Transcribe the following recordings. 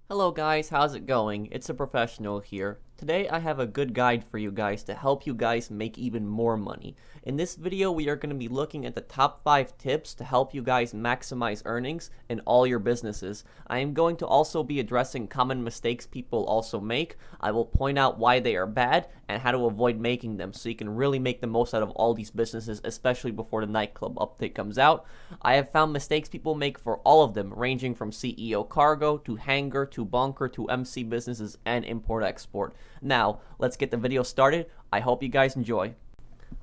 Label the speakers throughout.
Speaker 1: Hello guys, how's it going? It's a professional here. Today I have a good guide for you guys to help you guys make even more money. In this video we are going to be looking at the top 5 tips to help you guys maximize earnings in all your businesses. I am going to also be addressing common mistakes people also make. I will point out why they are bad and how to avoid making them so you can really make the most out of all these businesses, especially before the nightclub update comes out. I have found mistakes people make for all of them, ranging from CEO cargo to hangar to bunker to MC businesses and import-export. Now, let's get the video started. I hope you guys enjoy.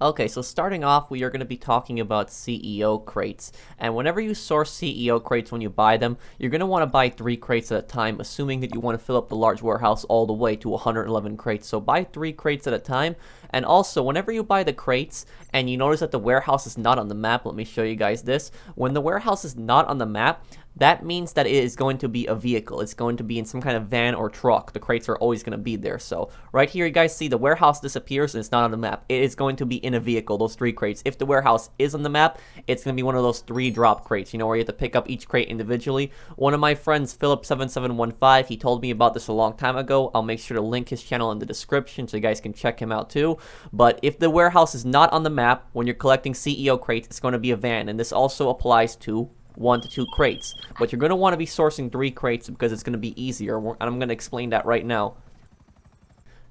Speaker 1: Okay, so starting off, we are going to be talking about CEO crates. And whenever you source CEO crates when you buy them, you're going to want to buy 3 crates at a time, assuming that you want to fill up the large warehouse all the way to 111 crates. So buy 3 crates at a time. And also, whenever you buy the crates and you notice that the warehouse is not on the map, let me show you guys this. When the warehouse is not on the map, that means that it is going to be a vehicle. It's going to be in some kind of van or truck. The crates are always going to be there. So right here, you guys see the warehouse disappears and it's not on the map. It is going to be in a vehicle, those 3 crates. If the warehouse is on the map, it's going to be one of those 3 drop crates, where you have to pick up each crate individually. One of my friends, Philip7715, he told me about this a long time ago. I'll make sure to link his channel in the description so you guys can check him out too. But if the warehouse is not on the map, when you're collecting CEO crates, it's going to be a van. And this also applies to 1 to 2 crates, but you're going to want to be sourcing 3 crates because it's going to be easier, and I'm going to explain that right now.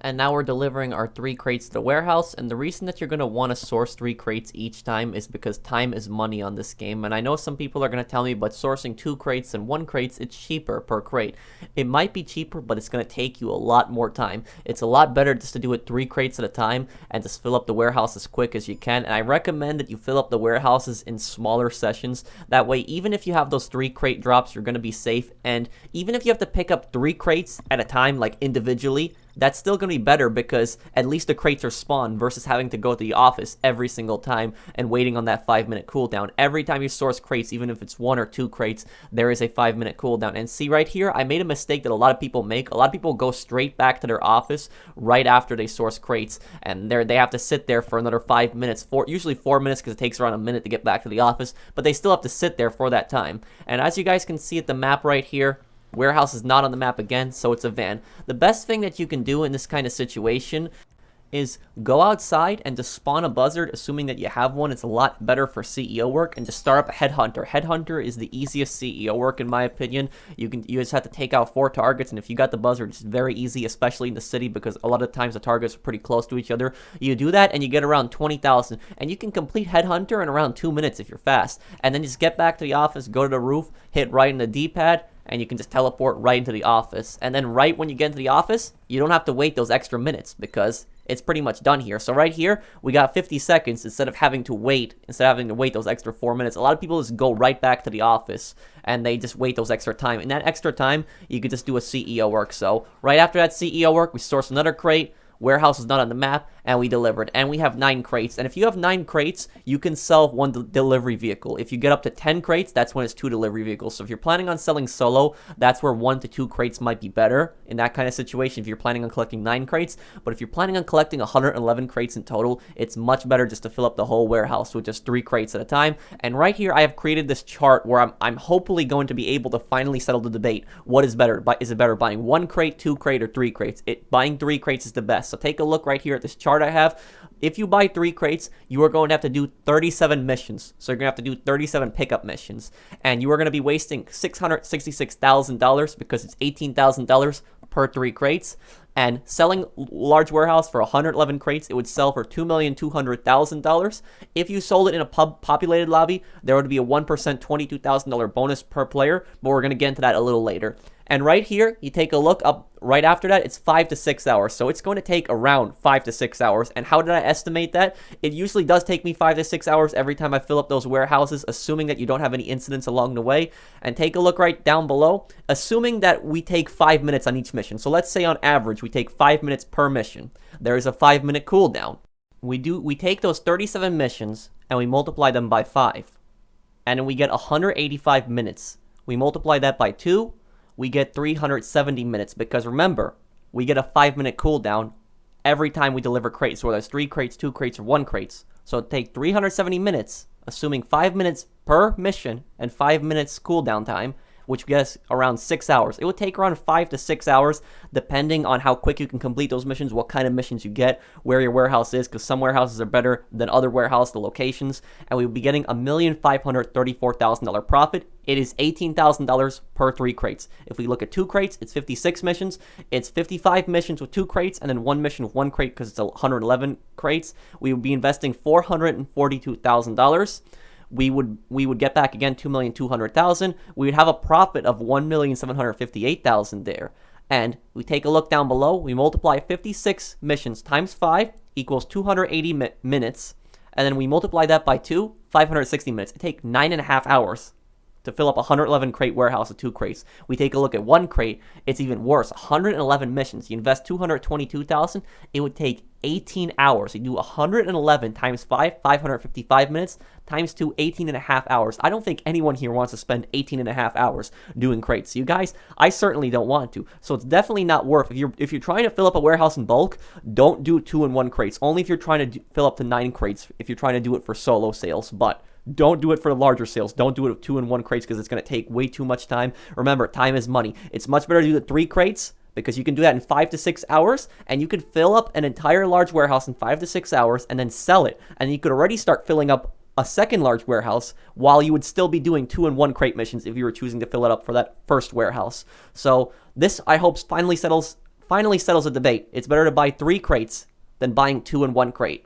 Speaker 1: And now we're delivering our 3 crates to the warehouse, and the reason that you're going to want to source 3 crates each time is because time is money on this game. And I know some people are going to tell me, but sourcing 2 crates and 1 crate, it's cheaper per crate. It might be cheaper, but it's going to take you a lot more time. It's a lot better just to do it 3 crates at a time and just fill up the warehouse as quick as you can. And I recommend that you fill up the warehouses in smaller sessions. That way, even if you have those 3 crate drops, you're going to be safe. And even if you have to pick up 3 crates at a time, like individually, that's still going to be better because at least the crates are spawned versus having to go to the office every single time and waiting on that 5-minute cooldown. Every time you source crates, even if it's 1 or 2 crates, there is a 5-minute cooldown. And see right here, I made a mistake that a lot of people make. A lot of people go straight back to their office right after they source crates, and they have to sit there for another 5 minutes, usually 4 minutes because it takes around a minute to get back to the office, but they still have to sit there for that time. And as you guys can see at the map right here, warehouse is not on the map again, so it's a van. The best thing that you can do in this kind of situation is go outside and just spawn a buzzard, assuming that you have one. It's a lot better for CEO work, and just start up a headhunter. Headhunter is the easiest CEO work in my opinion. You just have to take out 4 targets, and if you got the buzzard, it's very easy, especially in the city because a lot of times the targets are pretty close to each other. You do that and you get around 20,000, and you can complete headhunter in around 2 minutes if you're fast. And then just get back to the office, go to the roof, hit right in the D-pad, and you can just teleport right into the office. And then right when you get into the office, you don't have to wait those extra minutes because it's pretty much done here. So right here, we got 50 seconds instead of having to wait those extra 4 minutes. A lot of people just go right back to the office and they just wait those extra time. In that extra time, you could just do a CEO work. So right after that CEO work, we source another crate. Warehouse is not on the map, and we delivered. And we have 9 crates. And if you have 9 crates, you can sell 1 delivery vehicle. If you get up to 10 crates, that's when it's 2 delivery vehicles. So if you're planning on selling solo, that's where 1 to 2 crates might be better in that kind of situation if you're planning on collecting 9 crates. But if you're planning on collecting 111 crates in total, it's much better just to fill up the whole warehouse with just 3 crates at a time. And right here, I have created this chart where I'm hopefully going to be able to finally settle the debate. What is better? Is it better buying 1 crate, 2 crate, or 3 crates? Buying 3 crates is the best. So take a look right here at this chart I have. If you buy 3 crates, you are going to have to do 37 missions. So you're going to have to do 37 pickup missions. And you are going to be wasting $666,000 because it's $18,000 per 3 crates. And selling large warehouse for 111 crates, it would sell for $2,200,000. If you sold it in a populated lobby, there would be a 1% $22,000 bonus per player, but we're going to get into that a little later. And right here, you take a look up right after that, it's 5 to 6 hours. So it's going to take around 5 to 6 hours. And how did I estimate that? It usually does take me 5 to 6 hours every time I fill up those warehouses, assuming that you don't have any incidents along the way. And take a look right down below, assuming that we take 5 minutes on each mission. So let's say on average, we take 5 minutes per mission. There is a 5-minute cooldown. We take those 37 missions and we multiply them by 5. And then we get 185 minutes. We multiply that by 2. We get 370 minutes because remember, we get a 5-minute cooldown every time we deliver crates. So whether it's 3 crates, 2 crates, or 1 crates. So it takes 370 minutes, assuming 5 minutes per mission and 5 minutes cooldown time, which gets around 6 hours. It would take around 5 to 6 hours, depending on how quick you can complete those missions, what kind of missions you get, where your warehouse is, because some warehouses are better than other warehouses, the locations, and we would be getting $1,534,000 profit. It is $18,000 per 3 crates. If we look at 2 crates, it's 56 missions. It's 55 missions with 2 crates, and then 1 mission with 1 crate because it's 111 crates. We would be investing $442,000. We would get back again $2,200,000. We would have a profit of $1,758,000 there. And we take a look down below. We multiply 56 missions times 5 equals 280 minutes, and then we multiply that by 2, 560 minutes. It takes 9.5 hours to fill up a 111 crate warehouse with 2 crates. We take a look at 1 crate, it's even worse. 111 missions. You invest $222,000, it would take 18 hours. You do 111 times 5, 555 minutes, times 2, 18.5 hours. I don't think anyone here wants to spend 18.5 hours doing crates. You guys, I certainly don't want to. So it's definitely not worth. If you're trying to fill up a warehouse in bulk, don't do 2-in-1 crates. Only if you're trying to fill up to 9 crates, if you're trying to do it for solo sales. But don't do it for the larger sales. Don't do it with 2-in-1 crates because it's going to take way too much time. Remember, time is money. It's much better to do the 3 crates because you can do that in 5 to 6 hours, and you could fill up an entire large warehouse in 5 to 6 hours and then sell it. And you could already start filling up a second large warehouse while you would still be doing 2-in-1 crate missions if you were choosing to fill it up for that first warehouse. So this, I hope, finally settles a debate. It's better to buy 3 crates than buying 2-in-1 crate.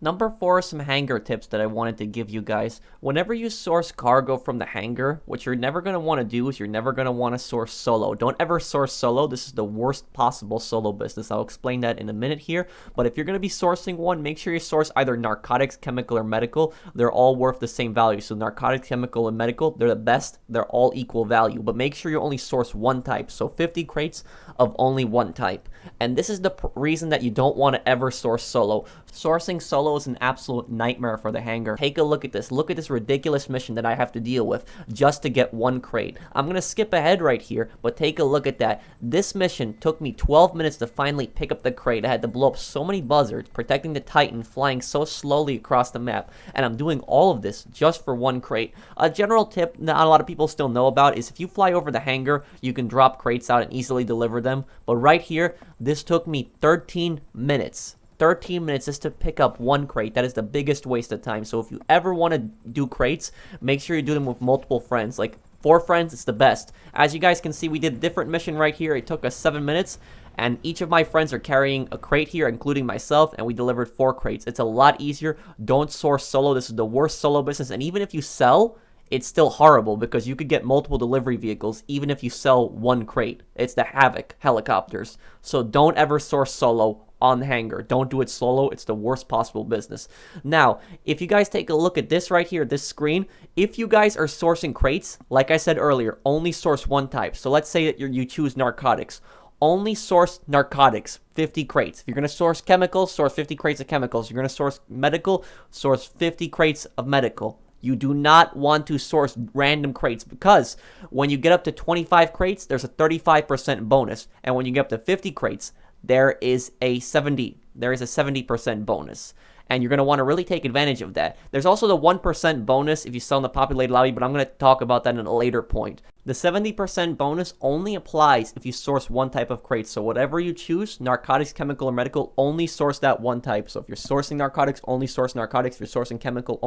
Speaker 1: Number 4 is some hangar tips that I wanted to give you guys. Whenever you source cargo from the hangar, what you're never going to want to do is you're never going to want to source solo. Don't ever source solo. This is the worst possible solo business. I'll explain that in a minute here. But if you're going to be sourcing one, make sure you source either narcotics, chemical, or medical. They're all worth the same value. So narcotics, chemical, and medical, they're the best. They're all equal value. But make sure you only source one type. So 50 crates of only one type. And this is the reason that you don't want to ever source solo. Sourcing solo is an absolute nightmare for the hangar. Take a look at this. Look at this ridiculous mission that I have to deal with just to get 1 crate. I'm going to skip ahead right here, but take a look at that. This mission took me 12 minutes to finally pick up the crate. I had to blow up so many buzzards, protecting the Titan, flying so slowly across the map, and I'm doing all of this just for 1 crate. A general tip not a lot of people still know about is if you fly over the hangar, you can drop crates out and easily deliver them. But right here, this took me 13 minutes. 13 minutes just to pick up 1 crate. That is the biggest waste of time. So if you ever want to do crates, make sure you do them with multiple friends. Like 4 friends, it's the best. As you guys can see, we did a different mission right here. It took us 7 minutes, and each of my friends are carrying a crate here, including myself, and we delivered 4 crates. It's a lot easier. Don't source solo. This is the worst solo business, and even if you sell, it's still horrible because you could get multiple delivery vehicles even if you sell 1 crate. It's the Havoc helicopters. So don't ever source solo on the hangar. Don't do it solo. It's the worst possible business. Now, if you guys take a look at this right here, this screen, if you guys are sourcing crates, like I said earlier, only source 1 type. So let's say that you choose narcotics. Only source narcotics, 50 crates. If you're going to source chemicals, source 50 crates of chemicals. You're going to source medical, source 50 crates of medical. You do not want to source random crates because when you get up to 25 crates, there's a 35% bonus. And when you get up to 50 crates, there is a 70% bonus. And you're going to want to really take advantage of that. There's also the 1% bonus if you sell in the populated lobby, but I'm going to talk about that in a later point. The 70% bonus only applies if you source 1 type of crate. So whatever you choose, narcotics, chemical, or medical, only source that 1 type. So if you're sourcing narcotics, only source narcotics. If you're sourcing chemical,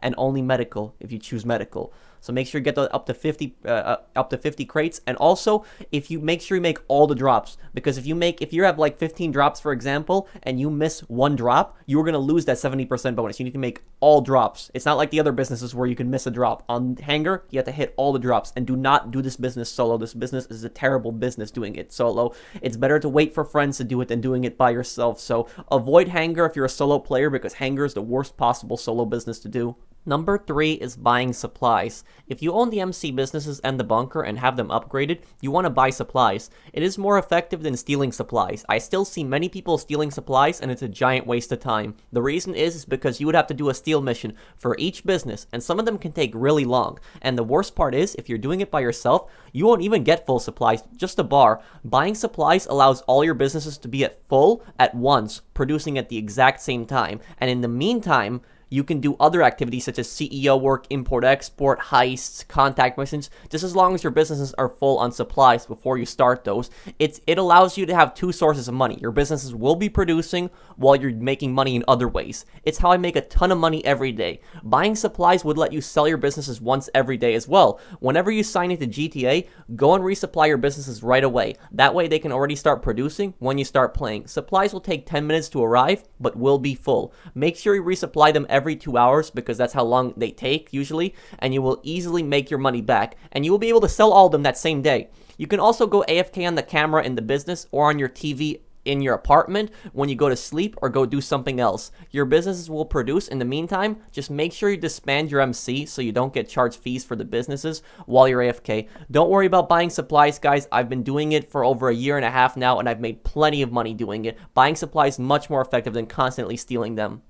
Speaker 1: and only medical if you choose medical. So make sure you get up to 50 crates, and also if you make sure you make all the drops, because if you have like 15 drops for example, and you miss 1 drop, you're gonna lose that 70% bonus. You need to make all drops. It's not like the other businesses where you can miss a drop. On hangar, you have to hit all the drops, and do not do this business solo. This business is a terrible business doing it solo. It's better to wait for friends to do it than doing it by yourself. So avoid hangar if you're a solo player, because hangar is the worst possible solo business to do. Number 3 is buying supplies. If you own the MC businesses and the bunker and have them upgraded, you want to buy supplies. It is more effective than stealing supplies. I still see many people stealing supplies, and it's a giant waste of time. The reason is because you would have to do a steal mission for each business, and some of them can take really long. And the worst part is, if you're doing it by yourself, you won't even get full supplies, just a bar. Buying supplies allows all your businesses to be at full at once, producing at the exact same time. And in the meantime, You can do other activities such as CEO work, import-export, heists, contact missions, just as long as your businesses are full on supplies before you start those. It allows you to have two sources of money. Your businesses will be producing while you're making money in other ways. It's how I make a ton of money every day. Buying supplies would let you sell your businesses once every day as well. Whenever you sign into GTA, go and resupply your businesses right away. That way they can already start producing when you start playing. Supplies will take 10 minutes to arrive, but will be full. Make sure you resupply them every 2 hours because that's how long they take usually, and you will easily make your money back, and you will be able to sell all of them that same day. You can also go AFK on the camera in the business or on your TV in your apartment when you go to sleep or go do something else. Your businesses will produce. In the meantime, just make sure you disband your MC so you don't get charged fees for the businesses while you're AFK. Don't worry about buying supplies, guys. I've been doing it for over a year and a half now, and I've made plenty of money doing it. Buying supplies is much more effective than constantly stealing them.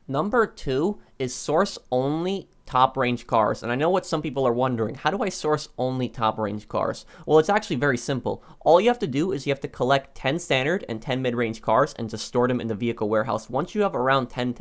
Speaker 1: Number 2 is source only top range cars. And I know what some people are wondering, how do I source only top range cars? Well, it's actually very simple. All you have to do is you have to collect 10 standard and 10 mid-range cars and just store them in the vehicle warehouse. Once you have around 10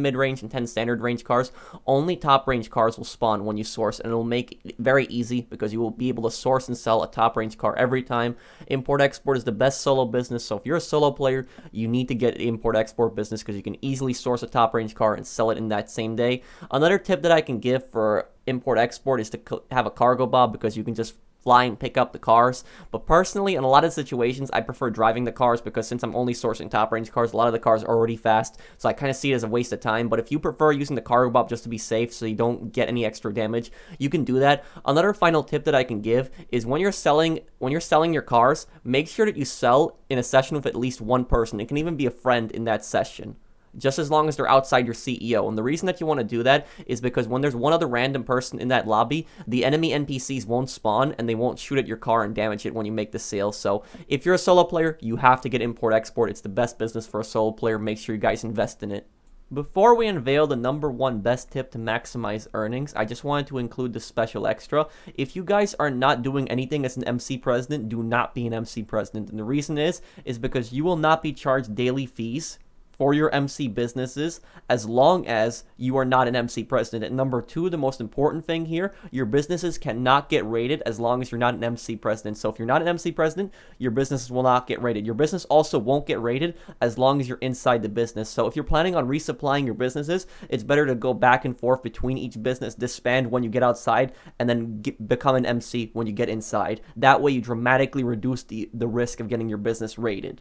Speaker 1: mid-range and 10 standard range cars, only top range cars will spawn when you source, and it'll make it very easy because you will be able to source and sell a top range car every time. Import-export is the best solo business, so if you're a solo player, you need to get import-export business because you can easily source a top range car and sell it in that same day. Another tip that I can give for import-export is to have a cargo bob because you can just fly and pick up the cars. But personally, in a lot of situations, I prefer driving the cars because since I'm only sourcing top range cars, a lot of the cars are already fast, so I kind of see it as a waste of time. But if you prefer using the cargo bob just to be safe so you don't get any extra damage, you can do that. Another final tip that I can give is when you're selling your cars, make sure that you sell in a session with at least one person. It can even be a friend in that session, just as long as they're outside your CEO. And the reason that you want to do that is because when there's one other random person in that lobby, the enemy NPCs won't spawn and they won't shoot at your car and damage it when you make the sale. So if you're a solo player, you have to get import-export. It's the best business for a solo player. Make sure you guys invest in it. Before we unveil the number 1 best tip to maximize earnings, I just wanted to include the special extra. If you guys are not doing anything as an MC president, do not be an MC president. And the reason is because you will not be charged daily fees for your MC businesses as long as you are not an MC president. And number 2, the most important thing here, your businesses cannot get rated as long as you're not an MC president. So if you're not an MC president, your businesses will not get rated. Your business also won't get rated as long as you're inside the business. So if you're planning on resupplying your businesses, it's better to go back and forth between each business, disband when you get outside, and then become an MC when you get inside. That way you dramatically reduce the risk of getting your business rated.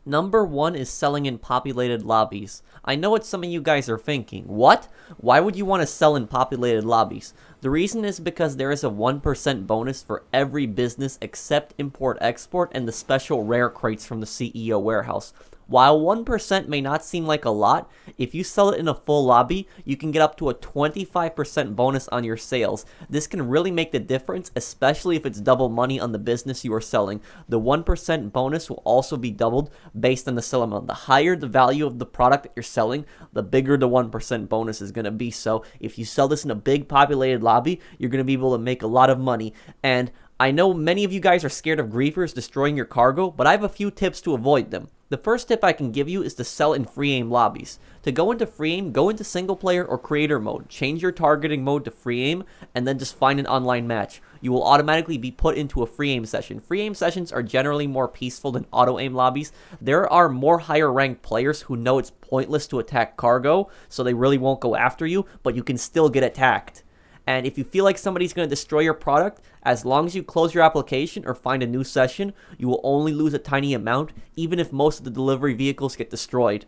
Speaker 1: Number 1 is selling in populated lobbies. I know what some of you guys are thinking. What? Why would you want to sell in populated lobbies? The reason is because there is a 1% bonus for every business except import-export and the special rare crates from the CEO warehouse. While 1% may not seem like a lot, if you sell it in a full lobby, you can get up to a 25% bonus on your sales. This can really make the difference, especially if it's double money on the business you are selling. The 1% bonus will also be doubled based on the sell amount. The higher the value of the product that you're selling, the bigger the 1% bonus is going to be. So if you sell this in a big populated lobby, you're going to be able to make a lot of money. And I know many of you guys are scared of griefers destroying your cargo, but I have a few tips to avoid them. The first tip I can give you is to sell in free aim lobbies. To go into free aim, go into single player or creator mode. Change your targeting mode to free aim, and then just find an online match. You will automatically be put into a free aim session. Free aim sessions are generally more peaceful than auto aim lobbies. There are more higher ranked players who know it's pointless to attack cargo, so they really won't go after you, but you can still get attacked. And if you feel like somebody's going to destroy your product, as long as you close your application or find a new session, you will only lose a tiny amount, even if most of the delivery vehicles get destroyed.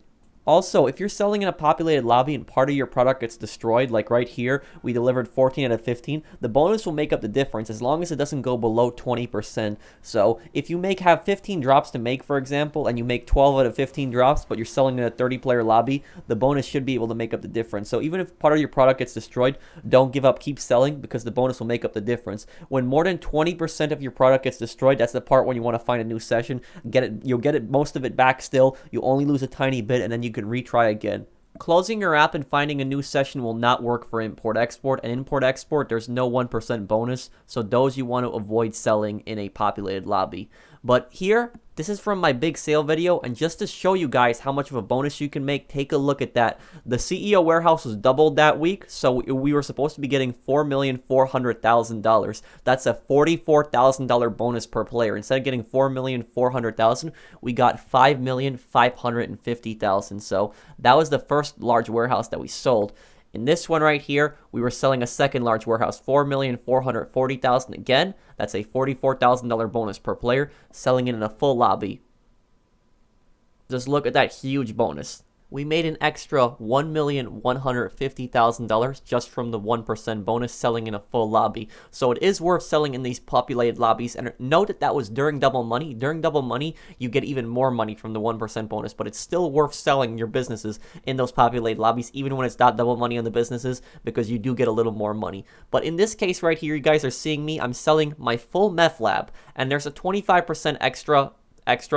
Speaker 1: Also, if you're selling in a populated lobby and part of your product gets destroyed, like right here, we delivered 14 out of 15, the bonus will make up the difference as long as it doesn't go below 20%. So if you have 15 drops to make, for example, and you make 12 out of 15 drops, but you're selling in a 30-player lobby, the bonus should be able to make up the difference. So even if part of your product gets destroyed, don't give up, keep selling, because the bonus will make up the difference. When more than 20% of your product gets destroyed, that's the part when you want to find a new session. You'll get most of it back still, you'll only lose a tiny bit, and then you can retry again. Closing your app and finding a new session will not work for import-export, and import-export there's no 1% bonus, so those you want to avoid selling in a populated lobby. But here, this is from my big sale video, and just to show you guys how much of a bonus you can make, take a look at that. The CEO warehouse was doubled that week, so we were supposed to be getting $4,400,000. That's a $44,000 bonus per player. Instead of getting $4,400,000, we got $5,550,000. So that was the first large warehouse that we sold. In this one right here, we were selling a second large warehouse, $4,440,000. Again, that's a $44,000 bonus per player, selling it in a full lobby. Just look at that huge bonus. We made an extra $1,150,000 just from the 1% bonus selling in a full lobby. So it is worth selling in these populated lobbies. And note that that was during double money. During double money, you get even more money from the 1% bonus. But it's still worth selling your businesses in those populated lobbies, even when it's not double money on the businesses, because you do get a little more money. But in this case right here, you guys are seeing me. I'm selling my full meth lab. And there's a 25% extra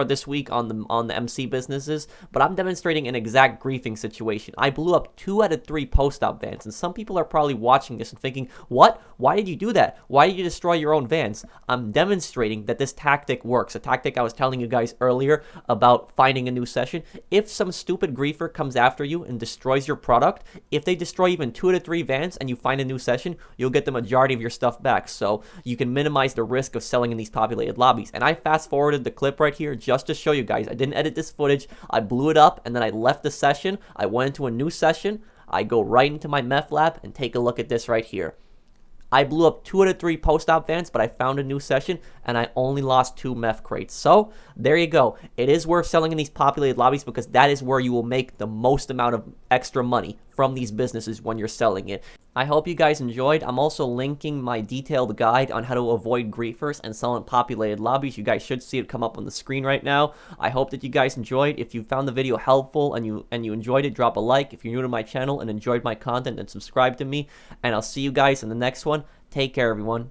Speaker 1: this week on the MC businesses, but I'm demonstrating an exact griefing situation. I blew up 2 out of 3 post-op vans, and some people are probably watching this and thinking, what? Why did you do that? Why did you destroy your own vans? I'm demonstrating that this tactic works, a tactic I was telling you guys earlier about finding a new session. If some stupid griefer comes after you and destroys your product, if they destroy even 2 out of 3 vans and you find a new session, you'll get the majority of your stuff back, so you can minimize the risk of selling in these populated lobbies. And I fast-forwarded the clip right here just to show you guys. I didn't edit this footage. I blew it up and then I left the session. I went into a new session. I go right into my meth lab and take a look at this right here. I blew up 2 out of 3 post-op vans, but I found a new session, and I only lost 2 meth crates. So, there you go. It is worth selling in these populated lobbies because that is where you will make the most amount of extra money from these businesses when you're selling it. I hope you guys enjoyed. I'm also linking my detailed guide on how to avoid griefers and sell in populated lobbies. You guys should see it come up on the screen right now. I hope that you guys enjoyed. If you found the video helpful and you enjoyed it, drop a like. If you're new to my channel and enjoyed my content, then subscribe to me. And I'll see you guys in the next one. Take care, everyone.